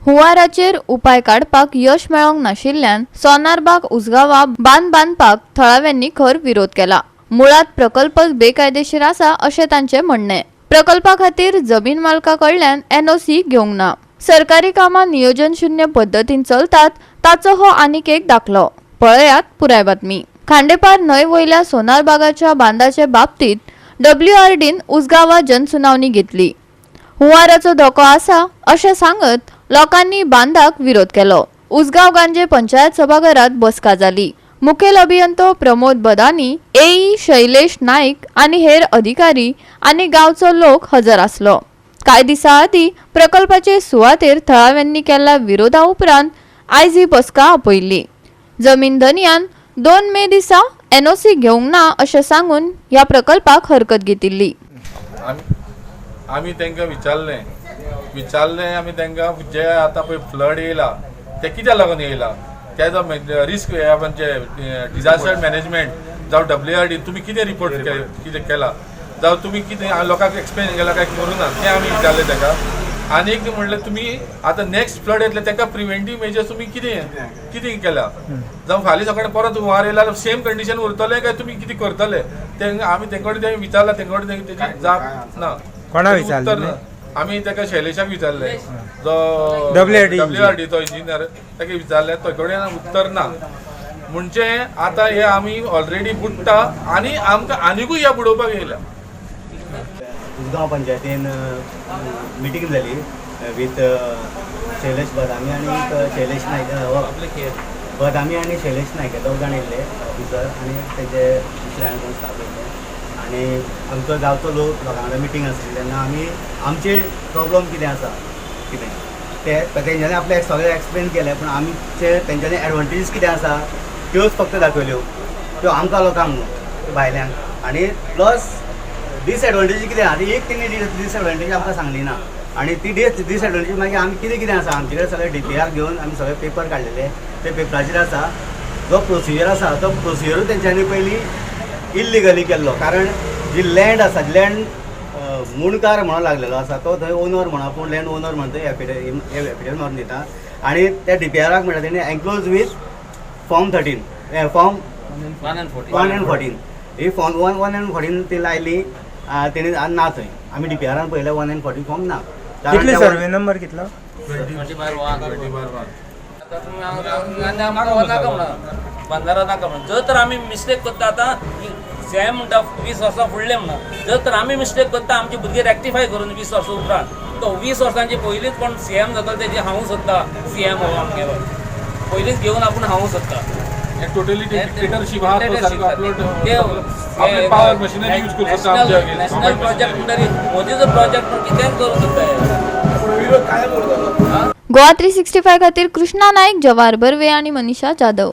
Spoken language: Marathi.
हुंवाराचेर उपाय काडपाक यश मेळोंक नाशिल्ल्यान सोनारबाग उसगांवां बांद बांदपाक थळाव्यांनी खर विरोध केला। मुळात प्रकल्प बेकायदेशीर आसा अशें तांचें म्हणणें। प्रकल्पा खातीर जमीन मालका कडल्यान एनओसी घेवंक ना। सरकारी कामां नियोजन शून्य पद्दतीन चलतात ताचो हो आनीक एक दाखलो। पळयात पुराय बातमी। खांडेपार न्हंय वयल्या सोनारबागाच्या बांदाचे बाबतीत WRDन उसगांवां जनसुनावणी घेतली। हुंवाराचो धोको आसा अशें सांगत लोकांनी बांदाक विरोध केलो। उसगांव गांजे पंचायत सभाघरात बसका जाली। मुखेल अभियंतो प्रमोद बदानी, AE शैलेश नाईक आनी हेर अधिकारी आनी गांवचो लोक हजर आसलो। कांय दिसा आदीं प्रकल्पाचे सुवातेर थळाव्यांनी केल्ल्या विरोधा उपरांत आयज ही बसका आपयल्ली। जमीन धनियान 2 मे दिसा एनओसी घेवंक ना अशें सांगून ह्या प्रकल्पाक हरकत घेतिल्ली। आमी तांकां विचारलें आमी तांकां जे आतां पळय फ्लड येयला ते कित्याक लागून येयला, तेजो रिस्क म्हणजे डिजास्टर मॅनेजमेंट जावं WRD तुमी कितें रिपोर्ट कितें केला, जावं तुमी कितें लोकांक एक्सप्लेन केला काय करूं ना तें आमी विचारलें ताका। आनी एक म्हणलें तुमी आतां नेक्स्ट फ्लड येतले ताका प्रिवेंटीव मेजर्स तुमी कितें केला, जावं फाल्यां सकाळीं परत हुंवार येयला सेम कंडिशन उरतले काय तुमी कितें करतले तें आमी तेंचे कडेन विचारलां। तेंचे कडेन तेजी जाप ना। कोणा विचारलें? आमी ताका शैलेशाक विचारलें, जो WRD तो इंजिनियर ताका विचारलें, तो कडेन उत्तर ना। म्हणजे आतां हे आमी ऑलरेडी बुडटा आनी आमकां आनिकूय ह्या बुडोवपाक येयला। उसगांव पंचायतीन मिटींग जाली विथ शैलेश बदामी आनी शैलेश नायक बदामी आनी शैलेश नायक दोग जाण येयले ऑफिसर आनी तेजे दुसरे कोण स्टाफ येयले आनी आमचो गांवचो लोकां वांगडा मिटींग आसली तेन्ना आमी आमचे प्रॉब्लम कितें आसा कितें ते तेंच्यांनी आपले सगळें एक्सप्लेन केलें, पूण आमचे तेंच्यांनी एडवांटेजीस कितें आसा त्योच फक्त दाखयल्यो, त्यो आमकां लोकांक न्हू भायल्यांक। आनी प्लस डिसएडवांटेज कितें आहा ती एक तेणी डिसएडवांटेज आमकां सांगली ना। आनी ती डिसएडवांटेज मागीर आमी कितें आसा आमचे कडेन सगळे DPR घेवन आमी सगळे पेपर काडलेले, ते पेपराचेर आसा जो प्रोसिजर आसा तो प्रोसिजरूच तेंच्यांनी पयलीं इल्लिगली केल्लो। कारण जी लँड आसा लँड मुणकार म्हणून लागलेलो आसा तो थंय ओनर म्हणा, पूण लँड ओनर म्हणून थंय एफिडेविट मारून दिता आनी त्या DPRाक म्हणटा तेणी enclose with form 13 form 1 and 14 ही फॉर्म 1 and 14 ती लायली तेणी ना थंय। आमी DPRान पळयलें 1 and 14 फॉर्म ना। कितले सर्वे नंबर कितलो? 15 नाका म्हणून जर तर आमी मिस्टेक करता आतां CM म्हणटा 20 वर्सां फुडले म्हणा, जर तर आमी मिस्टेक करता आमचे भुरगे रेक्टिफाय करून 20 वर्सां उपरांत तो 20 वर्सांचे पयलींच कोण CM जाता तेजे हांव सोदता CM हो आमगे पयलींच घेवन आपूण हांव सोदता। टोटली डिक्टेटरशिप हा तो सारको अपलोड आपले पावर मशिनरी यूज करू शकता आमच्या नॅशनल प्रोजेक्ट म्हणटा मोदीचो प्रोजेक्ट पण कितें करूं सोदता। गोवा 365 खातीर कृष्णा नाईक, जवाहर बर्वे आनी मनीषा जाधव।